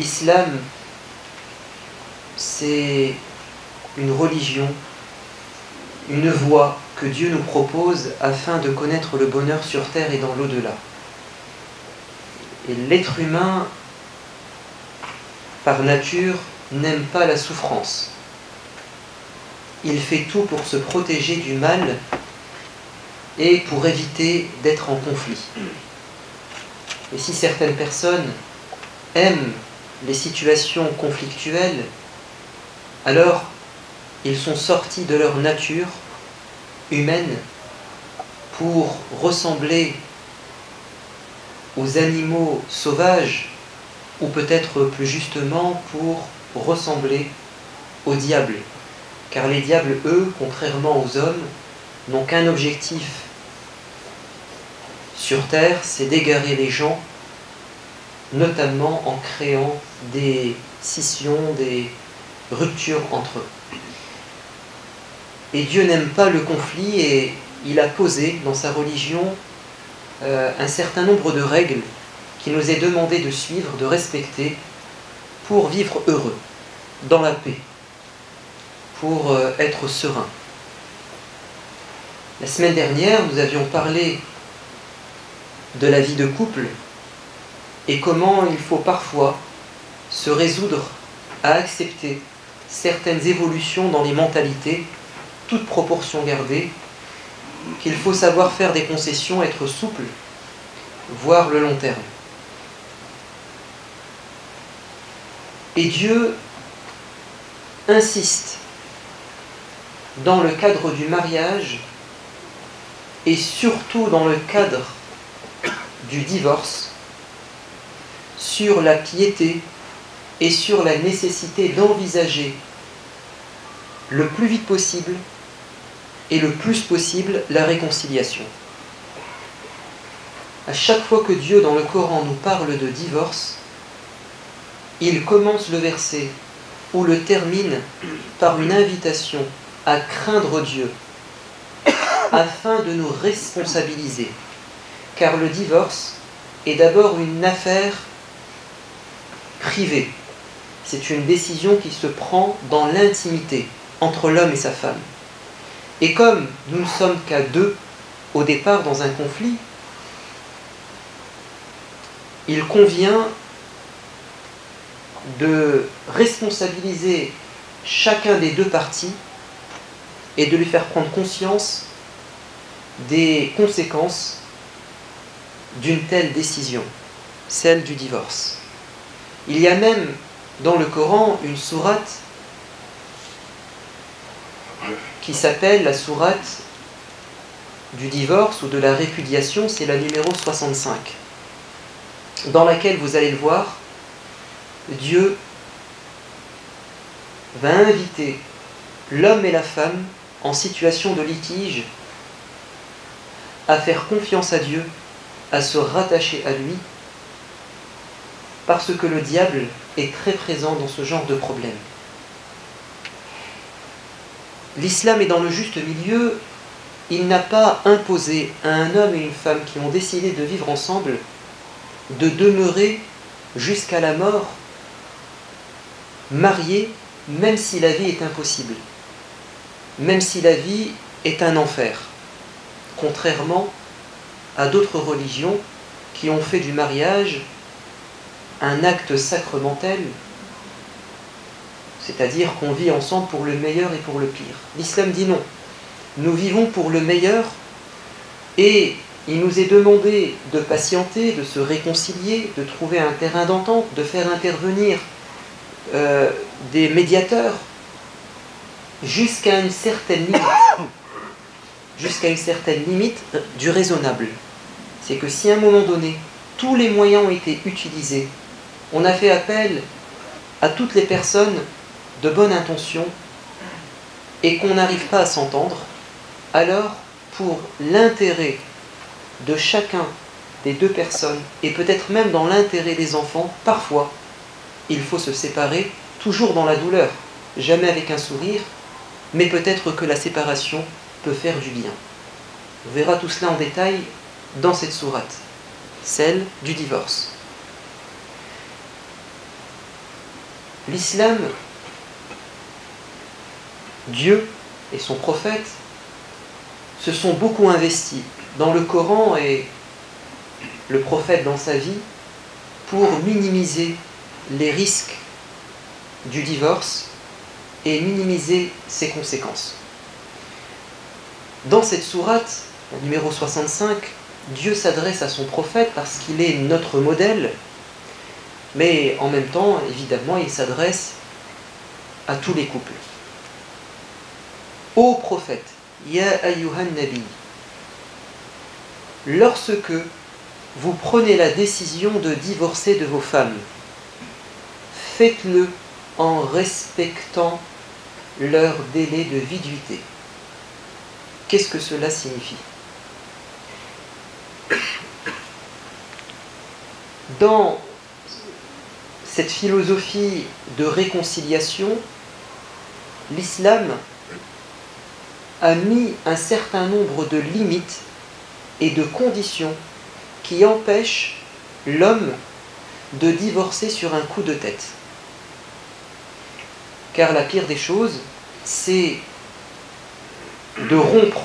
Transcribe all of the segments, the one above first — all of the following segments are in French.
L'islam, c'est une religion, une voie que Dieu nous propose afin de connaître le bonheur sur terre et dans l'au-delà. Et l'être humain, par nature, n'aime pas la souffrance. Il fait tout pour se protéger du mal et pour éviter d'être en conflit. Et si certaines personnes aiment les situations conflictuelles, alors ils sont sortis de leur nature humaine pour ressembler aux animaux sauvages, ou peut-être plus justement pour ressembler aux diables. Car les diables, eux, contrairement aux hommes, n'ont qu'un objectif sur terre, c'est d'égarer les gens, notamment en créant des scissions, des ruptures entre eux. Et Dieu n'aime pas le conflit et il a posé dans sa religion un certain nombre de règles qu'il nous est demandé de suivre, de respecter, pour vivre heureux, dans la paix, pour être serein. La semaine dernière, nous avions parlé de la vie de couple et comment il faut parfois se résoudre à accepter certaines évolutions dans les mentalités, toute proportion gardée, qu'il faut savoir faire des concessions, être souple, voir le long terme. Et Dieu insiste dans le cadre du mariage et surtout dans le cadre du divorce sur la piété et sur la nécessité d'envisager le plus vite possible et le plus possible la réconciliation. À chaque fois que Dieu dans le Coran nous parle de divorce, il commence le verset ou le termine par une invitation à craindre Dieu afin de nous responsabiliser. Car le divorce est d'abord une affaire privée. C'est une décision qui se prend dans l'intimité entre l'homme et sa femme. Et comme nous ne sommes qu'à deux au départ dans un conflit, il convient de responsabiliser chacun des deux parties et de lui faire prendre conscience des conséquences d'une telle décision, celle du divorce. Il y a même dans le Coran une sourate qui s'appelle la sourate du divorce ou de la répudiation, c'est la numéro 65, dans laquelle, vous allez le voir, Dieu va inviter l'homme et la femme en situation de litige à faire confiance à Dieu, à se rattacher à lui, parce que le diable est très présent dans ce genre de problème. L'islam est dans le juste milieu. Il n'a pas imposé à un homme et une femme qui ont décidé de vivre ensemble de demeurer jusqu'à la mort mariés, même si la vie est impossible, même si la vie est un enfer, contrairement à d'autres religions qui ont fait du mariage un acte sacramentel, c'est-à-dire qu'on vit ensemble pour le meilleur et pour le pire. L'islam dit non, nous vivons pour le meilleur et il nous est demandé de patienter, de se réconcilier, de trouver un terrain d'entente, de faire intervenir des médiateurs jusqu'à une certaine limite, du raisonnable. C'est que si à un moment donné, tous les moyens ont été utilisés, on a fait appel à toutes les personnes de bonne intention et qu'on n'arrive pas à s'entendre, alors pour l'intérêt de chacun des deux personnes, et peut-être même dans l'intérêt des enfants, parfois, il faut se séparer, toujours dans la douleur, jamais avec un sourire, mais peut-être que la séparation peut faire du bien. On verra tout cela en détail dans cette sourate, celle du divorce. l'islam, Dieu et son prophète se sont beaucoup investis dans le Coran et le prophète dans sa vie pour minimiser les risques du divorce et minimiser ses conséquences. Dans cette sourate, numéro 65, Dieu s'adresse à son prophète parce qu'il est notre modèle, mais en même temps, évidemment, il s'adresse à tous les couples. Ô prophète, Ya ayyuhan nabi, lorsque vous prenez la décision de divorcer de vos femmes, faites-le en respectant leur délai de viduité. Qu'est-ce que cela signifie? Dans cette philosophie de réconciliation, l'islam a mis un certain nombre de limites et de conditions qui empêchent l'homme de divorcer sur un coup de tête. Car la pire des choses, c'est de rompre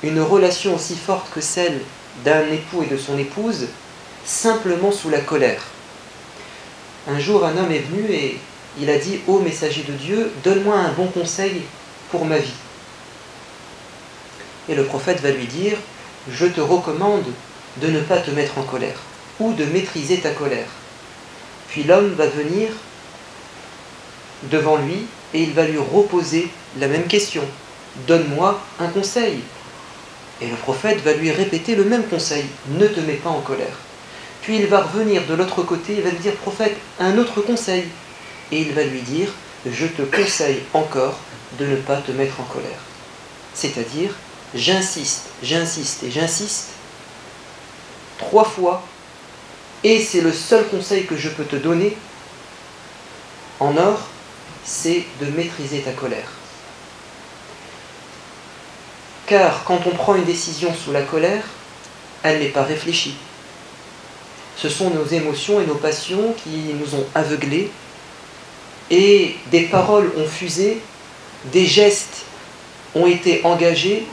une relation aussi forte que celle d'un époux et de son épouse, simplement sous la colère. Un jour, un homme est venu et il a dit « Ô messager de Dieu, donne-moi un bon conseil pour ma vie. » Et le prophète va lui dire « Je te recommande de ne pas te mettre en colère, ou de maîtriser ta colère. » Puis l'homme va venir devant lui et il va lui reposer la même question. « Donne-moi un conseil. » Et le prophète va lui répéter le même conseil. « Ne te mets pas en colère. » Puis il va revenir de l'autre côté, il va lui dire « Prophète, un autre conseil. » Et il va lui dire « Je te conseille encore de ne pas te mettre en colère. » C'est-à-dire, j'insiste, j'insiste et j'insiste 3 fois, et c'est le seul conseil que je peux te donner en or, c'est de maîtriser ta colère. Car quand on prend une décision sous la colère, elle n'est pas réfléchie. Ce sont nos émotions et nos passions qui nous ont aveuglés, et des paroles ont fusé, des gestes ont été engagés,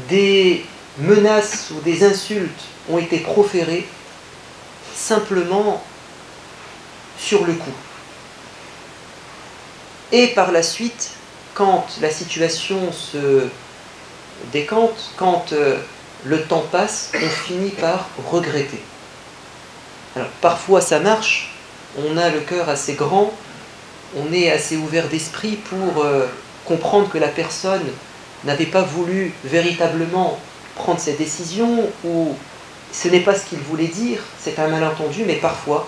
des menaces ou des insultes ont été proférées simplement sur le coup. Et par la suite, quand la situation se décante, quand le temps passe, on finit par regretter. Alors parfois ça marche, on a le cœur assez grand, on est assez ouvert d'esprit pour comprendre que la personne n'avait pas voulu véritablement prendre cette décision, ou ce n'est pas ce qu'il voulait dire, c'est un malentendu, mais parfois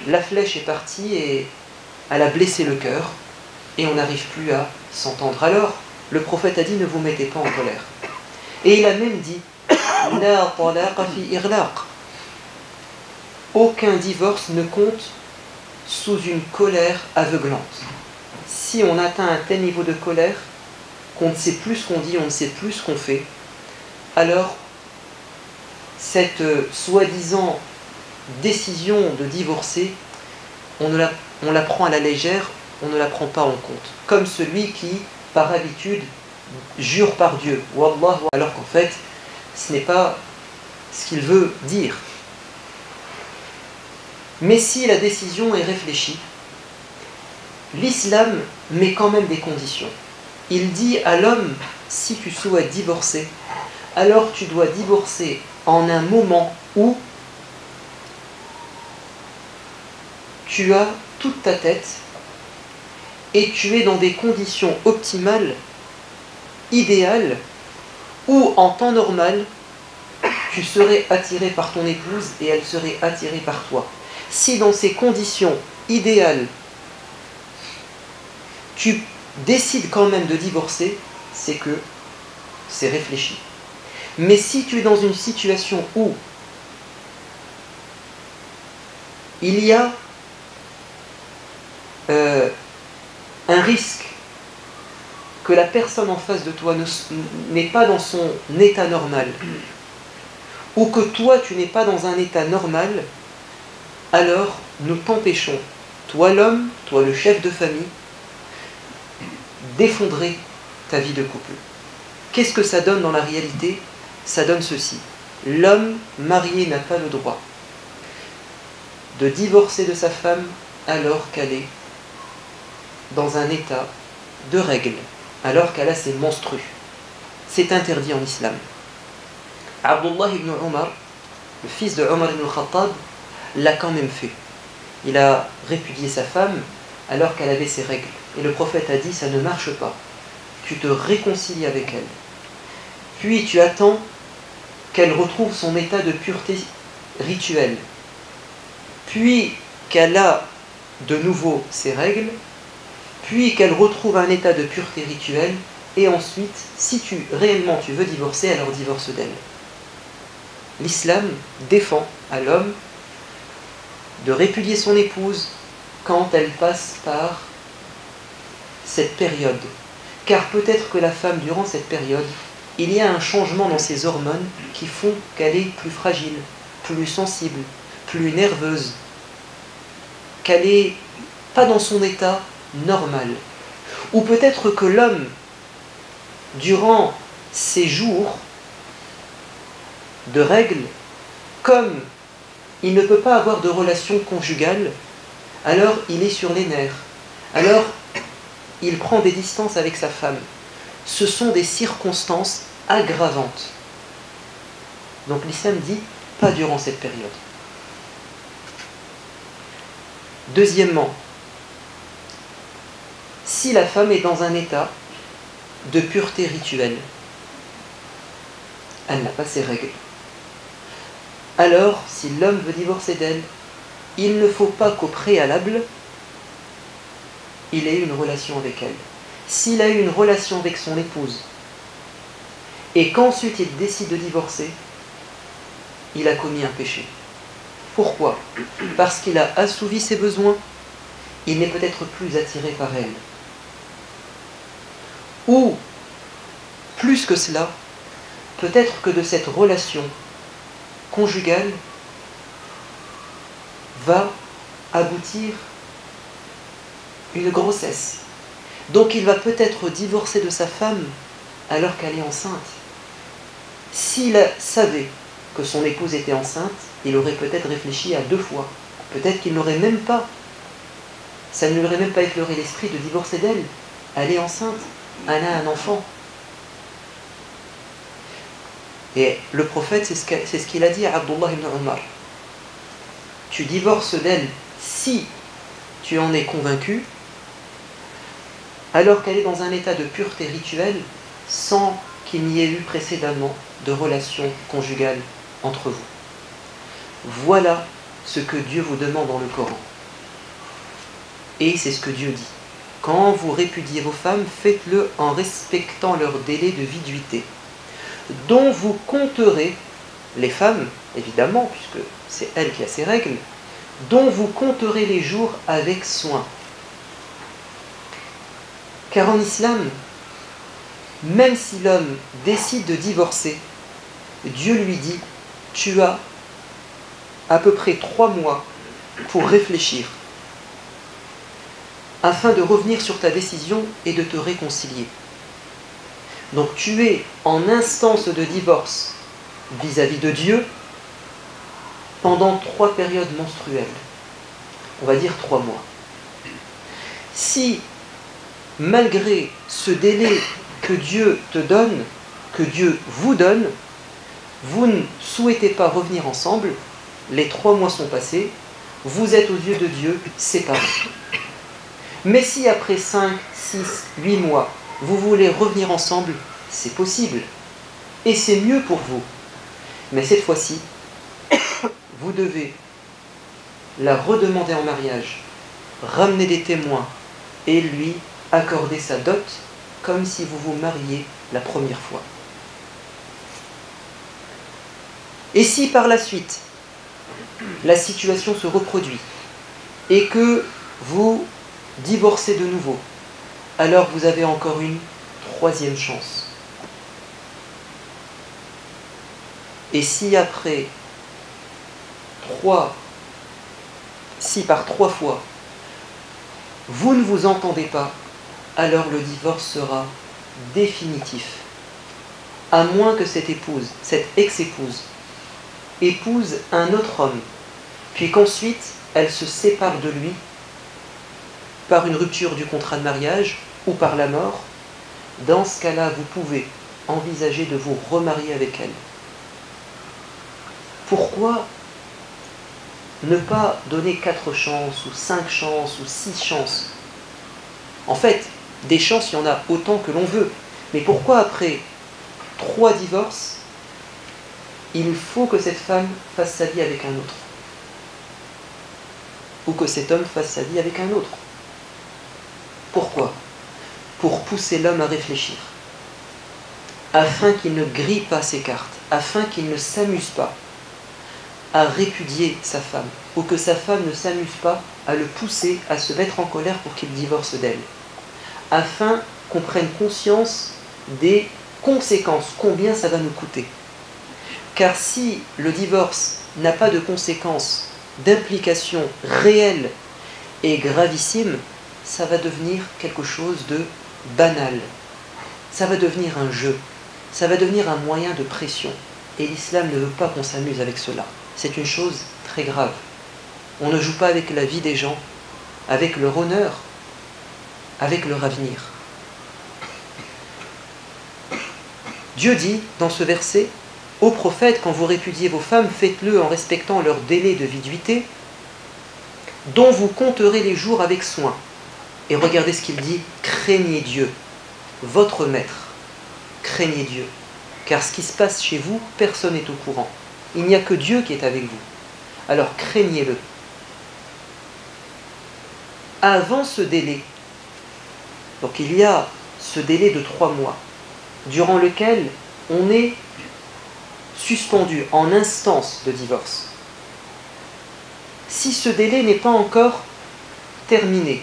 la flèche est partie et elle a blessé le cœur et on n'arrive plus à s'entendre. Alors le prophète a dit « Ne vous mettez pas en colère ». Et il a même dit « La talaqa fi irlaq ». Aucun divorce ne compte sous une colère aveuglante. Si on atteint un tel niveau de colère qu'on ne sait plus ce qu'on dit, on ne sait plus ce qu'on fait, alors cette soi-disant décision de divorcer, on la prend à la légère, on ne la prend pas en compte. Comme celui qui, par habitude, jure par Dieu, Wallah, alors qu'en fait, ce n'est pas ce qu'il veut dire. Mais si la décision est réfléchie, l'islam met quand même des conditions. Il dit à l'homme, si tu souhaites divorcer, alors tu dois divorcer en un moment où tu as toute ta tête et tu es dans des conditions optimales, idéales, où en temps normal, tu serais attiré par ton épouse et elle serait attirée par toi. Si dans ces conditions idéales, tu décides quand même de divorcer, c'est que c'est réfléchi. Mais si tu es dans une situation où il y a un risque que la personne en face de toi n'est pas dans son état normal, ou que toi tu n'es pas dans un état normal, alors nous t'empêchons, toi l'homme, toi le chef de famille, d'effondrer ta vie de couple. Qu'est-ce que ça donne dans la réalité? Ça donne ceci. L'homme marié n'a pas le droit de divorcer de sa femme alors qu'elle est dans un état de règle, alors qu'elle a ses menstrues. C'est interdit en islam. Abdullah ibn Omar, le fils de Omar ibn Khattab, l'a quand même fait. Il a répudié sa femme alors qu'elle avait ses règles. Et le prophète a dit, ça ne marche pas. Tu te réconcilies avec elle. Puis tu attends qu'elle retrouve son état de pureté rituelle. Puis qu'elle a de nouveau ses règles. Puis qu'elle retrouve un état de pureté rituelle. Et ensuite, si réellement tu veux divorcer, alors divorce d'elle. L'islam défend à l'homme de répudier son épouse quand elle passe par cette période. Car peut-être que la femme, durant cette période, il y a un changement dans ses hormones qui font qu'elle est plus fragile, plus sensible, plus nerveuse, qu'elle n'est pas dans son état normal. Ou peut-être que l'homme, durant ces jours de règles, comme il ne peut pas avoir de relation conjugale, alors il est sur les nerfs. Alors il prend des distances avec sa femme. Ce sont des circonstances aggravantes. Donc l'islam dit, pas durant cette période. Deuxièmement, si la femme est dans un état de pureté rituelle, elle n'a pas ses règles. Alors, si l'homme veut divorcer d'elle, il ne faut pas qu'au préalable, il ait eu une relation avec elle. S'il a eu une relation avec son épouse, et qu'ensuite il décide de divorcer, il a commis un péché. Pourquoi? Parce qu'il a assouvi ses besoins, il n'est peut-être plus attiré par elle. Ou, plus que cela, peut-être que de cette relation conjugale va aboutir une grossesse. Donc il va peut-être divorcer de sa femme alors qu'elle est enceinte. S'il savait que son épouse était enceinte, il aurait peut-être réfléchi à 2 fois. Peut-être qu'il n'aurait même pas, ça ne lui aurait même pas effleuré l'esprit de divorcer d'elle. Elle est enceinte, elle a un enfant. Et le prophète, c'est ce qu'il a dit à Abdullah ibn Omar. Tu divorces d'elle si tu en es convaincu, alors qu'elle est dans un état de pureté rituelle, sans qu'il n'y ait eu précédemment de relation conjugale entre vous. Voilà ce que Dieu vous demande dans le Coran. Et c'est ce que Dieu dit. Quand vous répudiez vos femmes, faites-le en respectant leur délai de viduité, dont vous compterez, les femmes, évidemment, puisque c'est elle qui a ses règles, dont vous compterez les jours avec soin. Car en islam, même si l'homme décide de divorcer, Dieu lui dit, tu as à peu près 3 mois pour réfléchir, afin de revenir sur ta décision et de te réconcilier. Donc tu es en instance de divorce vis-à-vis de Dieu pendant 3 périodes menstruelles. On va dire 3 mois. Si, malgré ce délai que Dieu te donne, que Dieu vous donne, vous ne souhaitez pas revenir ensemble, les 3 mois sont passés, vous êtes aux yeux de Dieu séparés. Mais si après 5, 6, 8 mois, vous voulez revenir ensemble, c'est possible. Et c'est mieux pour vous. Mais cette fois-ci, vous devez la redemander en mariage, ramener des témoins et lui accorder sa dot comme si vous vous mariez la première fois. Et si par la suite, la situation se reproduit et que vous divorcez de nouveau, alors vous avez encore une 3e chance. Et si après 3 Si par 3 fois, vous ne vous entendez pas, alors le divorce sera définitif. À moins que cette épouse, cette ex-épouse, épouse un autre homme, puis qu'ensuite elle se sépare de lui par une rupture du contrat de mariage ou par la mort. Dans ce cas-là, vous pouvez envisager de vous remarier avec elle. Pourquoi ne pas donner 4 chances, ou 5 chances, ou 6 chances? En fait, des chances, il y en a autant que l'on veut. Mais pourquoi après 3 divorces, il faut que cette femme fasse sa vie avec un autre? Ou que cet homme fasse sa vie avec un autre? Pourquoi? Pour pousser l'homme à réfléchir, afin qu'il ne grille pas ses cartes, afin qu'il ne s'amuse pas à répudier sa femme, ou que sa femme ne s'amuse pas à le pousser à se mettre en colère pour qu'il divorce d'elle, afin qu'on prenne conscience des conséquences, combien ça va nous coûter. Car si le divorce n'a pas de conséquences, d'implications réelles et gravissimes, ça va devenir quelque chose de banal. Ça va devenir un jeu. Ça va devenir un moyen de pression. Et l'islam ne veut pas qu'on s'amuse avec cela. C'est une chose très grave. On ne joue pas avec la vie des gens, avec leur honneur, avec leur avenir. Dieu dit dans ce verset: ô prophète, quand vous répudiez vos femmes, faites-le en respectant leur délai de viduité, dont vous compterez les jours avec soin. Et regardez ce qu'il dit: craignez Dieu, votre maître. Craignez Dieu. Car ce qui se passe chez vous, personne n'est au courant. Il n'y a que Dieu qui est avec vous. Alors craignez-le. Avant ce délai, donc il y a ce délai de 3 mois, durant lequel on est suspendu en instance de divorce. Si ce délai n'est pas encore terminé,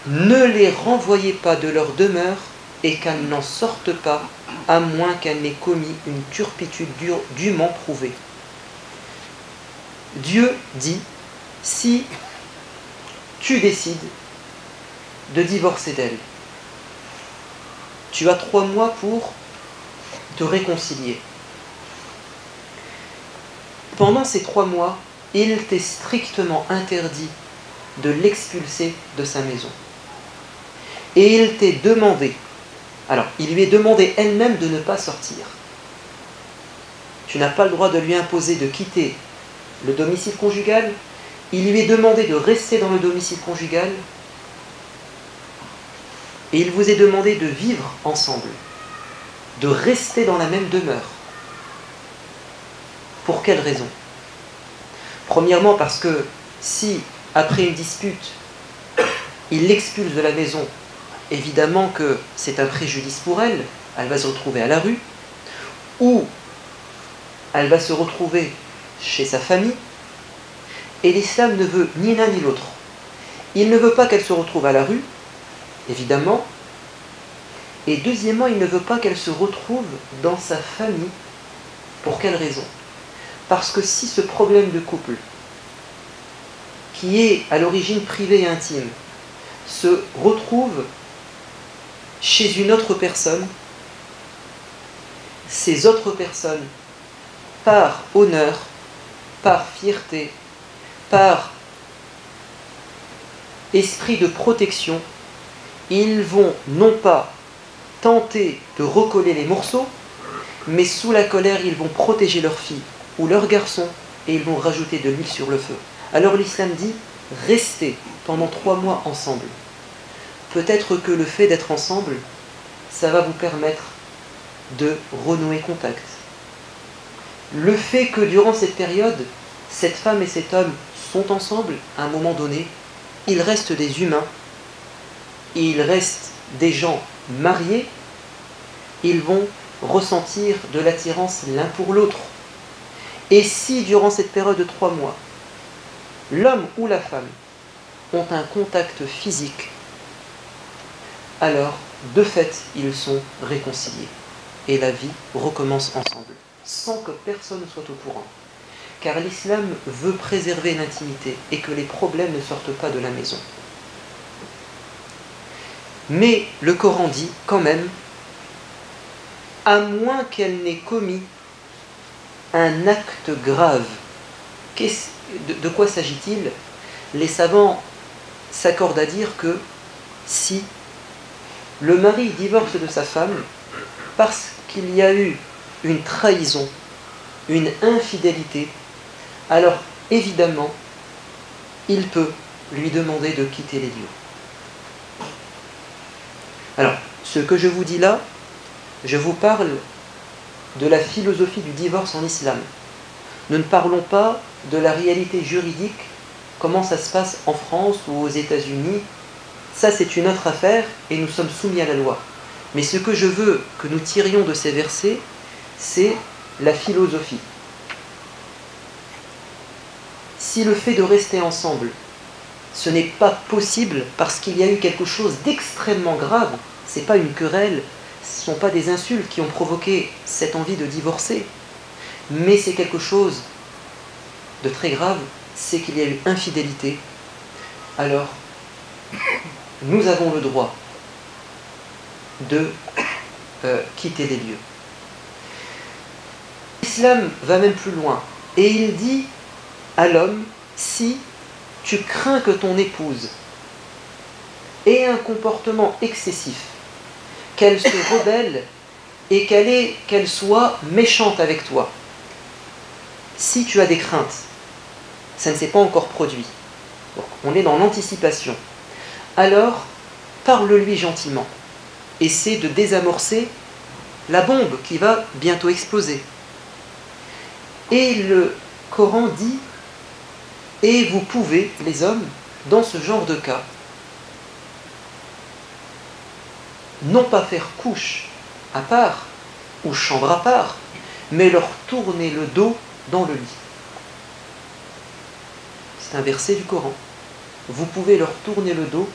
ne les renvoyez pas de leur demeure et qu'elles n'en sortent pas, à moins qu'elles n'aient commis une turpitude dûment prouvée. Dieu dit: si tu décides de divorcer d'elle, tu as 3 mois pour te réconcilier. Pendant ces 3 mois, il t'est strictement interdit de l'expulser de sa maison. Et il t'est demandé, alors il lui est demandé elle-même de ne pas sortir. Tu n'as pas le droit de lui imposer de quitter le domicile conjugal. Il lui est demandé de rester dans le domicile conjugal. Et il vous est demandé de vivre ensemble, de rester dans la même demeure. Pour quelle raison? Premièrement, parce que si, après une dispute, il l'expulse de la maison, évidemment que c'est un préjudice pour elle. Elle va se retrouver à la rue, ou elle va se retrouver chez sa famille. Et l'islam ne veut ni l'un ni l'autre. Il ne veut pas qu'elle se retrouve à la rue, évidemment. Et deuxièmement, il ne veut pas qu'elle se retrouve dans sa famille. Pour quelle raison? Parce que si ce problème de couple, qui est à l'origine privée et intime, se retrouve chez une autre personne, ces autres personnes, par honneur, par fierté, par esprit de protection, ils vont non pas tenter de recoller les morceaux, mais sous la colère, ils vont protéger leur fille ou leur garçon et ils vont rajouter de l'huile sur le feu. Alors l'islam dit: restez pendant 3 mois ensemble. Peut-être que le fait d'être ensemble, ça va vous permettre de renouer contact. Le fait que durant cette période, cette femme et cet homme sont ensemble, à un moment donné, ils restent des humains, ils restent des gens mariés, ils vont ressentir de l'attirance l'un pour l'autre. Et si durant cette période de 3 mois, l'homme ou la femme ont un contact physique, alors de fait ils sont réconciliés et la vie recommence ensemble, sans que personne ne soit au courant. car l'islam veut préserver l'intimité et que les problèmes ne sortent pas de la maison. Mais le Coran dit quand même, à moins qu'elle n'ait commis un acte grave. De quoi s'agit-il? Les savants s'accordent à dire que si le mari divorce de sa femme parce qu'il y a eu une trahison, une infidélité, alors évidemment, il peut lui demander de quitter les lieux. Alors, ce que je vous dis là, je vous parle de la philosophie du divorce en islam. Nous ne parlons pas de la réalité juridique, comment ça se passe en France ou aux États-Unis. Ça, c'est une autre affaire et nous sommes soumis à la loi. Mais ce que je veux que nous tirions de ces versets, c'est la philosophie. Si le fait de rester ensemble, ce n'est pas possible parce qu'il y a eu quelque chose d'extrêmement grave, ce n'est pas une querelle, ce ne sont pas des insultes qui ont provoqué cette envie de divorcer, mais c'est quelque chose de très grave, c'est qu'il y a eu infidélité, alors nous avons le droit de quitter les lieux. L'islam va même plus loin et il dit à l'homme, si tu crains que ton épouse ait un comportement excessif, qu'elle se rebelle et qu'elle soit méchante avec toi, si tu as des craintes, ça ne s'est pas encore produit, donc on est dans l'anticipation, alors parle-lui gentiment, essaie de désamorcer la bombe qui va bientôt exploser. Et le Coran dit, et vous pouvez, les hommes, dans ce genre de cas, non pas faire couche à part ou chambre à part, mais leur tourner le dos dans le lit. C'est un verset du Coran. Vous pouvez leur tourner le dos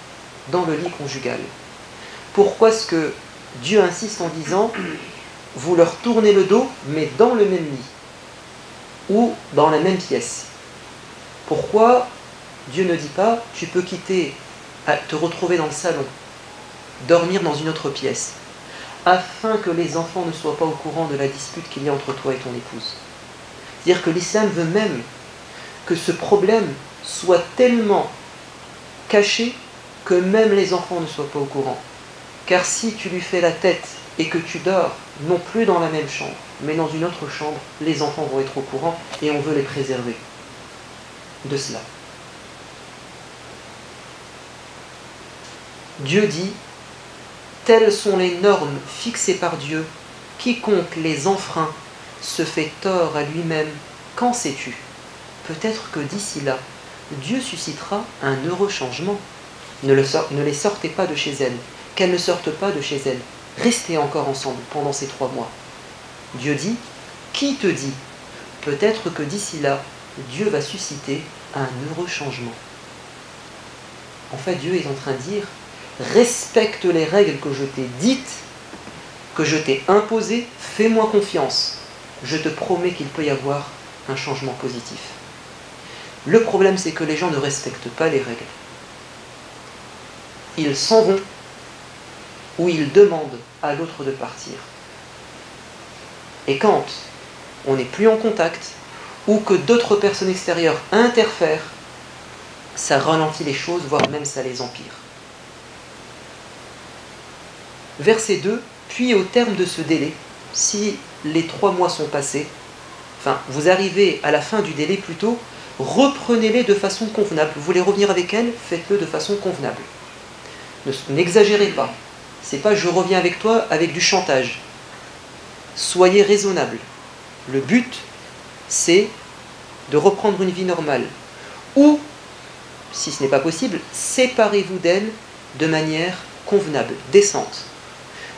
dans le lit conjugal. Pourquoi est-ce que Dieu insiste en disant vous leur tournez le dos, mais dans le même lit ou dans la même pièce? Pourquoi Dieu ne dit pas tu peux quitter, te retrouver dans le salon, dormir dans une autre pièce, afin que les enfants ne soient pas au courant de la dispute qu'il y a entre toi et ton épouse? C'est-à-dire que l'islam veut même que ce problème soit tellement caché que même les enfants ne soient pas au courant. Car si tu lui fais la tête et que tu dors non plus dans la même chambre, mais dans une autre chambre, les enfants vont être au courant et on veut les préserver de cela. Dieu dit, telles sont les normes fixées par Dieu, quiconque les enfreint se fait tort à lui-même, qu'en sais-tu? Peut-être que d'ici là, Dieu suscitera un heureux changement. Ne les sortez pas de chez elle, qu'elles ne sortent pas de chez elle. Restez encore ensemble pendant ces 3 mois. Dieu dit, qui te dit? Peut-être que d'ici là, Dieu va susciter un heureux changement. En fait, Dieu est en train de dire, respecte les règles que je t'ai dites, que je t'ai imposées, fais-moi confiance. Je te promets qu'il peut y avoir un changement positif. Le problème, c'est que les gens ne respectent pas les règles. Ils s'en vont ou ils demandent à l'autre de partir. Et quand on n'est plus en contact ou que d'autres personnes extérieures interfèrent, ça ralentit les choses, voire même ça les empire. Verset 2, puis au terme de ce délai, si les 3 mois sont passés, enfin, vous arrivez à la fin du délai plutôt, reprenez-les de façon convenable. Vous voulez revenir avec elles, faites-le de façon convenable. N'exagérez pas. C'est pas je reviens avec toi avec du chantage. Soyez raisonnable. Le but, c'est de reprendre une vie normale. Ou, si ce n'est pas possible, séparez-vous d'elles de manière convenable, décente,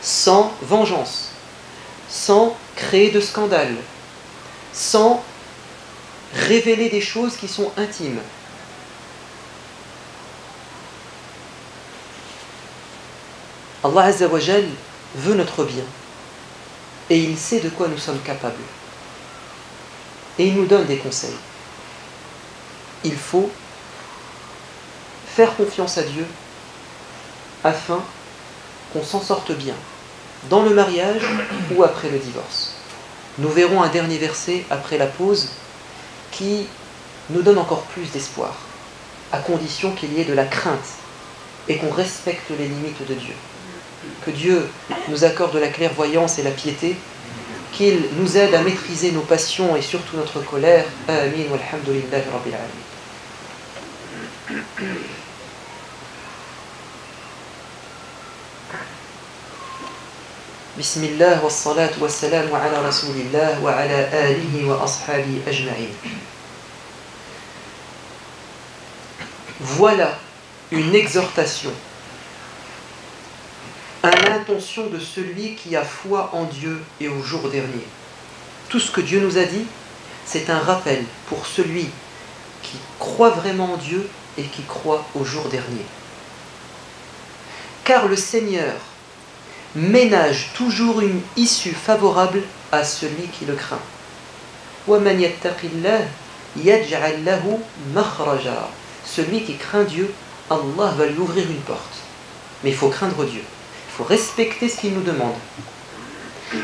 sans vengeance, sans créer de scandale, sans révéler des choses qui sont intimes. Allah Azza wa Jal veut notre bien et il sait de quoi nous sommes capables. Et il nous donne des conseils. Il faut faire confiance à Dieu afin qu'on s'en sorte bien, dans le mariage ou après le divorce. Nous verrons un dernier verset après la pause qui nous donne encore plus d'espoir, à condition qu'il y ait de la crainte et qu'on respecte les limites de Dieu. Que Dieu nous accorde la clairvoyance et la piété, qu'il nous aide à maîtriser nos passions et surtout notre colère. Amin walhamdulillahi rabbil alamin. Bismillah wa salatu wa salam wa ala rasulillah wa ala alihi wa ashabi ajma'in. Voilà une exhortation à l'intention de celui qui a foi en Dieu et au jour dernier. Tout ce que Dieu nous a dit, c'est un rappel pour celui qui croit vraiment en Dieu et qui croit au jour dernier. Car le Seigneur ménage toujours une issue favorable à celui qui le craint. وَمَنْ يَتَّقِ اللَّهِ يَجْعَلْ لَهُ مَخْرَجًا. Celui qui craint Dieu, Allah va lui ouvrir une porte. Mais il faut craindre Dieu. Il faut respecter ce qu'il nous demande.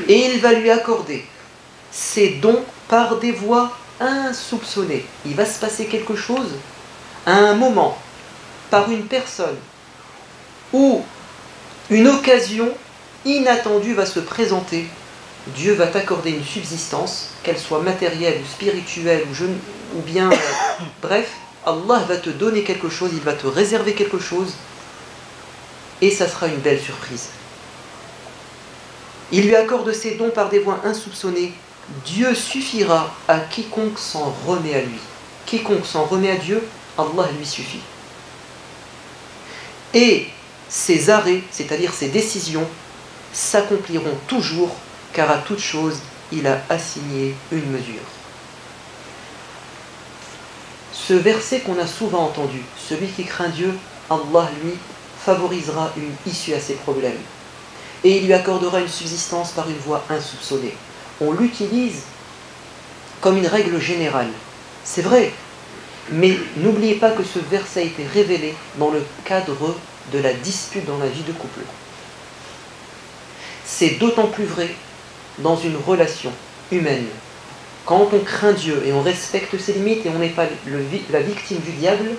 Et il va lui accorder ses dons par des voies insoupçonnées. Il va se passer quelque chose à un moment, par une personne, où une occasion inattendue va se présenter. Dieu va t'accorder une subsistance, qu'elle soit matérielle ou spirituelle ou bien bref, Allah va te donner quelque chose, il va te réserver quelque chose et ça sera une belle surprise. Il lui accorde ses dons par des voies insoupçonnées. Dieu suffira à quiconque s'en remet à lui. Quiconque s'en remet à Dieu, Allah lui suffit. Et ses arrêts, c'est-à-dire ses décisions, s'accompliront toujours, car à toute chose, il a assigné une mesure. Ce verset qu'on a souvent entendu, celui qui craint Dieu, Allah lui favorisera une issue à ses problèmes. Et il lui accordera une subsistance par une voie insoupçonnée. On l'utilise comme une règle générale. C'est vrai, mais n'oubliez pas que ce verset a été révélé dans le cadre de la dispute dans la vie de couple. C'est d'autant plus vrai dans une relation humaine. Quand on craint Dieu et on respecte ses limites et on n'est pas la victime du diable,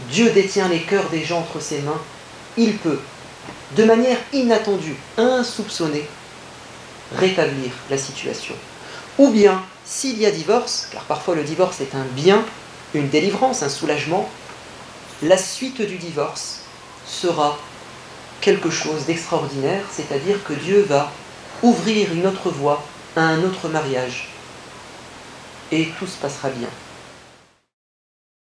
Dieu détient les cœurs des gens entre ses mains. Il peut, de manière inattendue, insoupçonnée, rétablir la situation. Ou bien, s'il y a divorce, car parfois le divorce est un bien, une délivrance, un soulagement, la suite du divorce sera quelque chose d'extraordinaire, c'est-à-dire que Dieu va ouvrir une autre voie à un autre mariage. Et tout se passera bien.